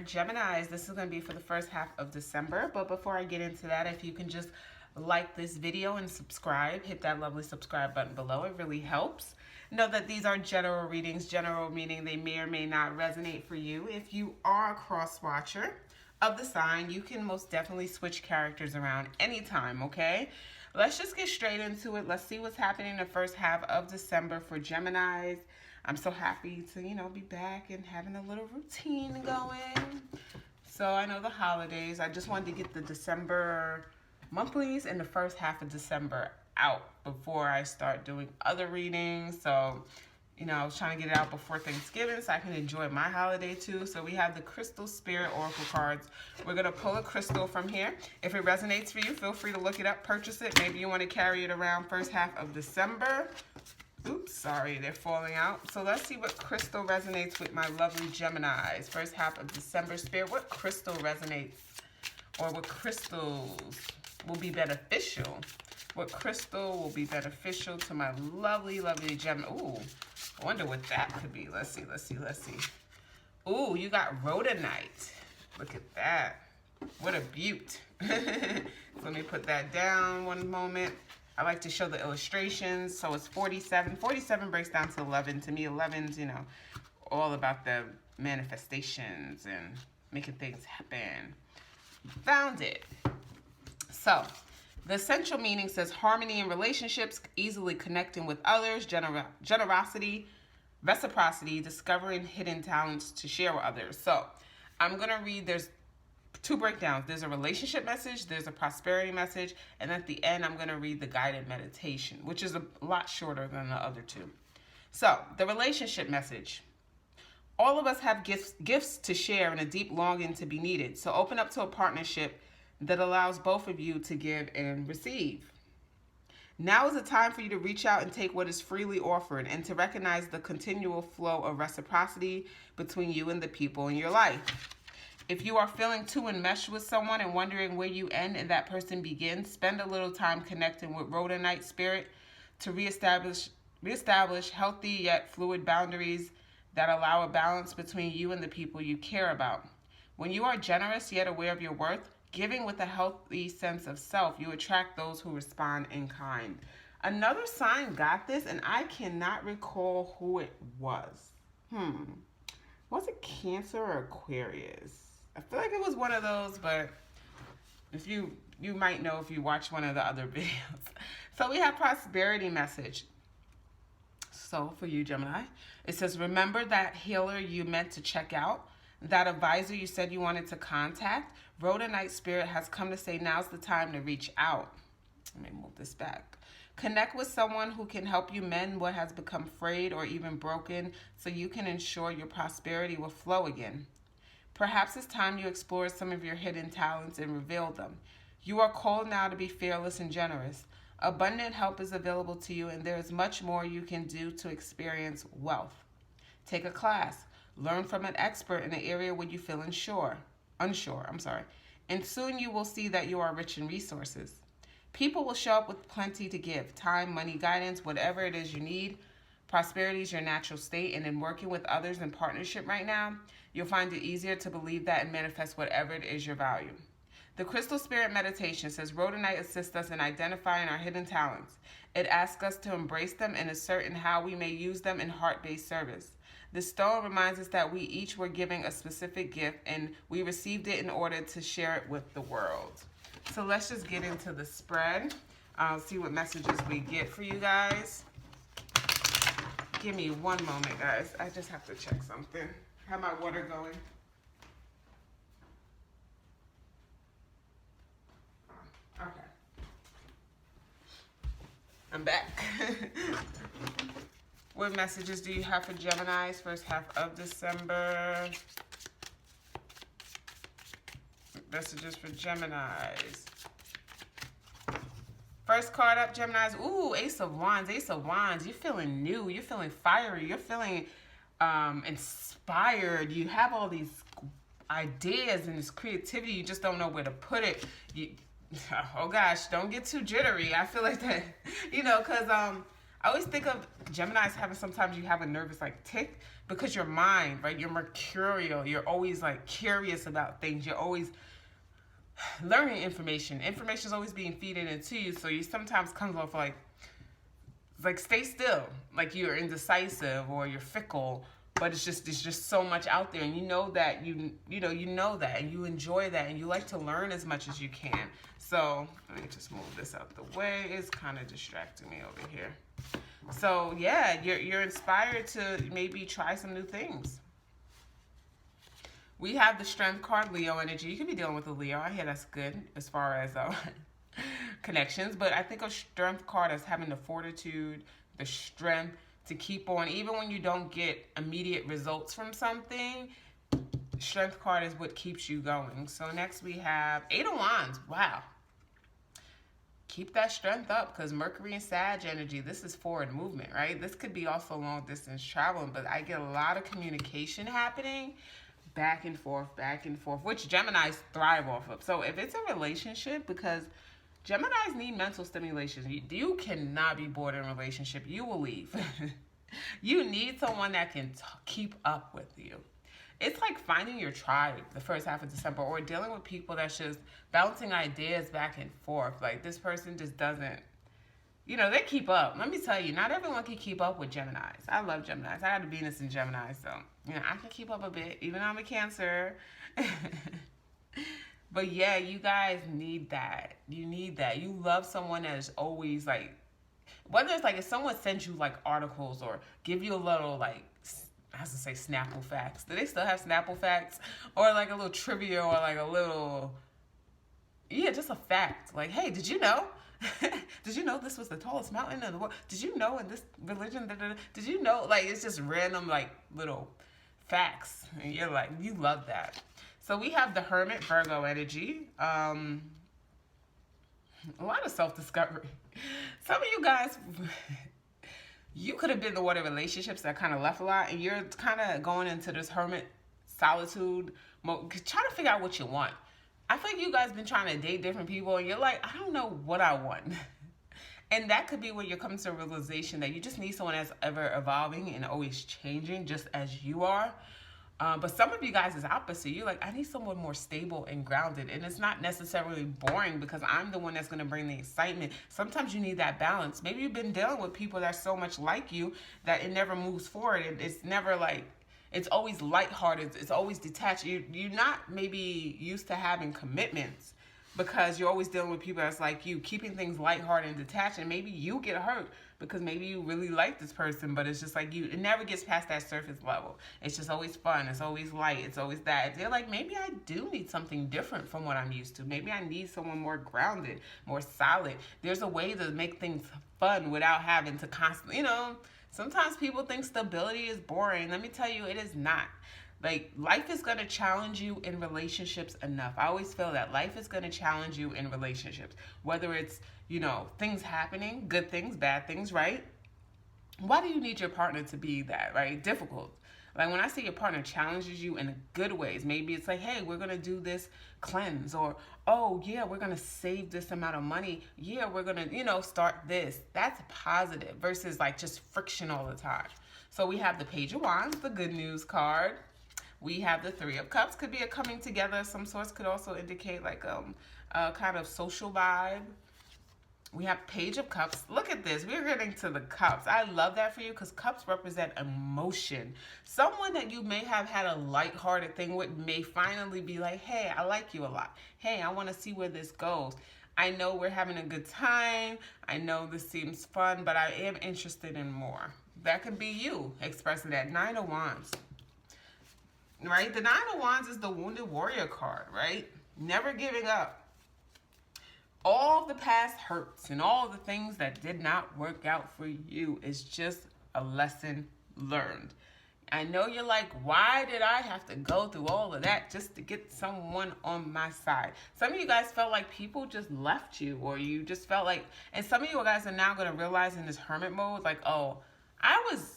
for Geminis. This is going to be for the first half of December. But before I get into that, if you can just like this video and subscribe, hit that lovely subscribe button below. It really helps. Know that these are general readings. General meaning they may or may not resonate for you. If you are a cross watcher of the sign, you can most definitely switch characters around anytime, okay? Let's just get straight into it. Let's see what's happening in the first half of December for Geminis. I'm so happy to, be back and having a little routine going. So I know the holidays. I just wanted to get the December monthlies and the first half of December out before I start doing other readings. So, I was trying to get it out before Thanksgiving so I can enjoy my holiday too. So we have the Crystal Spirit Oracle cards. We're going to pull a crystal from here. If it resonates for you, feel free to look it up, purchase it. Maybe you want to carry it around first half of December. Oops, sorry, they're falling out. So let's see what crystal resonates with my lovely Geminis. First half of December. Spirit, what crystal resonates or what crystals will be beneficial? What crystal will be beneficial to my lovely, lovely Gemini? Ooh, I wonder what that could be. Let's see. Ooh, you got rhodonite. Look at that. What a beaut. Let me put that down one moment. I like to show the illustrations. So it's 47. 47 breaks down to 11. To me, 11's, all about the manifestations and making things happen. Found it. So the essential meaning says harmony in relationships, easily connecting with others, generosity, reciprocity, discovering hidden talents to share with others. So I'm going to read, there's two breakdowns. There's a relationship message, there's a prosperity message, and at the end I'm going to read the guided meditation, which is a lot shorter than the other two. So the relationship message. All of us have gifts to share and a deep longing to be needed. So open up to a partnership that allows both of you to give and receive. Now is the time for you to reach out and take what is freely offered and to recognize the continual flow of reciprocity between you and the people in your life. If you are feeling too enmeshed with someone and wondering where you end and that person begins, spend a little time connecting with rhodonite spirit to reestablish healthy yet fluid boundaries that allow a balance between you and the people you care about. When you are generous yet aware of your worth, giving with a healthy sense of self, you attract those who respond in kind. Another sign got this, and I cannot recall who it was. Was it Cancer or Aquarius? I feel like it was one of those, but if you might know if you watch one of the other videos. So we have prosperity message. So for you, Gemini, it says, remember that healer you meant to check out, that advisor you said you wanted to contact. Rhodonite spirit has come to say now's the time to reach out. Let me move this back. Connect with someone who can help you mend what has become frayed or even broken so you can ensure your prosperity will flow again. Perhaps it's time you explore some of your hidden talents and reveal them. You are called now to be fearless and generous. Abundant help is available to you, and there is much more you can do to experience wealth. Take a class. Learn from an expert in an area where you feel unsure, and soon you will see that you are rich in resources. People will show up with plenty to give, time, money, guidance, whatever it is you need. Prosperity is your natural state, and in working with others in partnership right now, you'll find it easier to believe that and manifest whatever it is your value. The Crystal Spirit Meditation says rhodonite assists us in identifying our hidden talents. It asks us to embrace them and assert in how we may use them in heart-based service. The stone reminds us that we each were given a specific gift and we received it in order to share it with the world. So let's just get into the spread. See what messages we get for you guys. Give me one moment, guys. I just have to check something. How my water going? Okay. I'm back. What messages do you have for Geminis first half of December? Messages for Geminis. First card up, Geminis. Ooh, Ace of Wands. Ace of Wands. You're feeling new. You're feeling fiery. You're feeling inspired. You have all these ideas and this creativity. You just don't know where to put it. Oh gosh, don't get too jittery. I feel like that, because I always think of Geminis having, sometimes you have a nervous like tick because your mind, right? You're mercurial. You're always like curious about things. You're always learning information. Information is always being fed into you. So you sometimes comes off like stay still, like you're indecisive or you're fickle. But it's just so much out there, and you know that you know that, and you enjoy that, and you like to learn as much as you can. So let me just move this out the way. It's kind of distracting me over here. So yeah, you're inspired to maybe try some new things. We have the Strength card, Leo energy. You could be dealing with a Leo. I hear that's good as far as connections, but I think a Strength card as having the fortitude, the strength to keep on, even when you don't get immediate results from something. Strength card is what keeps you going. So next we have Eight of Wands. Wow. Keep that strength up, because Mercury and Sag energy, this is forward movement, right? This could be also long distance traveling, but I get a lot of communication happening back and forth, which Geminis thrive off of. So if it's a relationship, because Geminis need mental stimulation. You cannot be bored in a relationship. You will leave. You need someone that can keep up with you. It's like finding your tribe the first half of December, or dealing with people that's just bouncing ideas back and forth. Like this person just doesn't, they keep up. Let me tell you, not everyone can keep up with Geminis. I love Geminis. I had a Venus in Gemini, so, I can keep up a bit, even though I'm a Cancer. But yeah, you guys need that. You need that. You love someone that is always like, whether it's like if someone sends you like articles or give you a little like, I have to say Snapple facts. Do they still have Snapple facts? Or like a little trivia, or like a little, just a fact. Like, hey, did you know? Did you know this was the tallest mountain in the world? Did you know in this religion? Did you know? Like, it's just random like little facts. And you're like, you love that. So we have the Hermit, Virgo energy. A lot of self-discovery. Some of you guys, you could have been the one in relationships that kind of left a lot, and you're kind of going into this hermit solitude mode, trying to figure out what you want. I feel like you guys been trying to date different people, and you're like, I don't know what I want. And that could be when you're coming to a realization that you just need someone that's ever evolving and always changing, just as you are. But some of you guys is opposite. You're like, I need someone more stable and grounded. And it's not necessarily boring, because I'm the one that's going to bring the excitement. Sometimes you need that balance. Maybe you've been dealing with people that's so much like you that it never moves forward. It's never like, it's always lighthearted. It's always detached. You're not maybe used to having commitments, because you're always dealing with people that's like you, keeping things lighthearted and detached. And maybe you get hurt because maybe you really like this person, but it's just like it never gets past that surface level. It's just always fun. It's always light. It's always that. They're like, maybe I do need something different from what I'm used to. Maybe I need someone more grounded, more solid. There's a way to make things fun without having to constantly, sometimes people think stability is boring. Let me tell you, it is not. Like, life is going to challenge you in relationships enough. I always feel that life is going to challenge you in relationships. Whether it's, things happening, good things, bad things, right? Why do you need your partner to be that, right? Difficult. Like, when I say your partner challenges you in good ways, maybe it's like, hey, we're going to do this cleanse. Or, oh, yeah, we're going to save this amount of money. Yeah, we're going to, start this. That's positive versus, like, just friction all the time. So we have the Page of Wands, the good news card. We have the Three of Cups. Could be a coming together of some sorts. Could also indicate like a kind of social vibe. We have Page of Cups. Look at this. We're getting to the cups. I love that for you, because cups represent emotion. Someone that you may have had a lighthearted thing with may finally be like, hey, I like you a lot. Hey, I want to see where this goes. I know we're having a good time. I know this seems fun, but I am interested in more. That could be you expressing that. Nine of Wands. Right? The Nine of Wands is the Wounded Warrior card, right? Never giving up. All the past hurts and all the things that did not work out for you is just a lesson learned. I know you're like, why did I have to go through all of that just to get someone on my side? Some of you guys felt like people just left you, or you just felt like, and some of you guys are now going to realize in this hermit mode, like, oh, I was,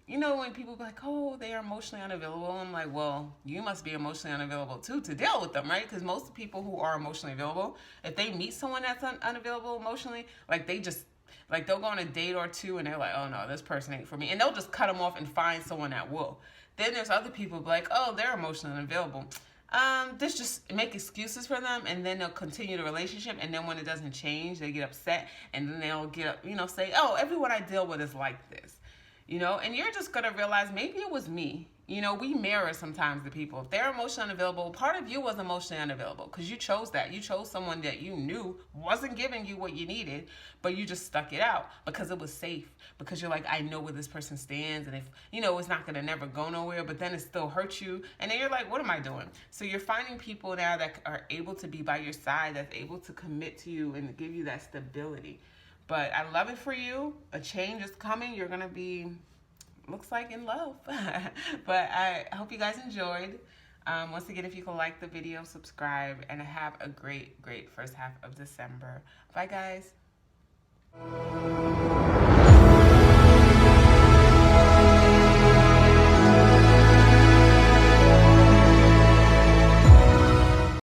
when people be like, oh, they are emotionally unavailable, I'm like, well, you must be emotionally unavailable too to deal with them, right? Because most people who are emotionally available, if they meet someone that's unavailable emotionally, like Like, they'll go on a date or two and they're like, oh no, this person ain't for me. And they'll just cut them off and find someone that will. Then there's other people like, oh, they're emotionally unavailable. This just make excuses for them, and then they'll continue the relationship, and then when it doesn't change, they get upset, and then they'll get, say, oh, everyone I deal with is like this. And you're just going to realize maybe it was me. We mirror sometimes the people. If they're emotionally unavailable, part of you was emotionally unavailable because you chose that. You chose someone that you knew wasn't giving you what you needed, but you just stuck it out because it was safe. Because you're like, I know where this person stands, and if, it's not going to never go nowhere, but then it still hurts you. And then you're like, what am I doing? So you're finding people now that are able to be by your side, that's able to commit to you and give you that stability. But I love it for you. A change is coming. You're going to be, looks like, in love. But I hope you guys enjoyed. Once again, if you can like the video, subscribe, and have a great, great first half of December. Bye, guys.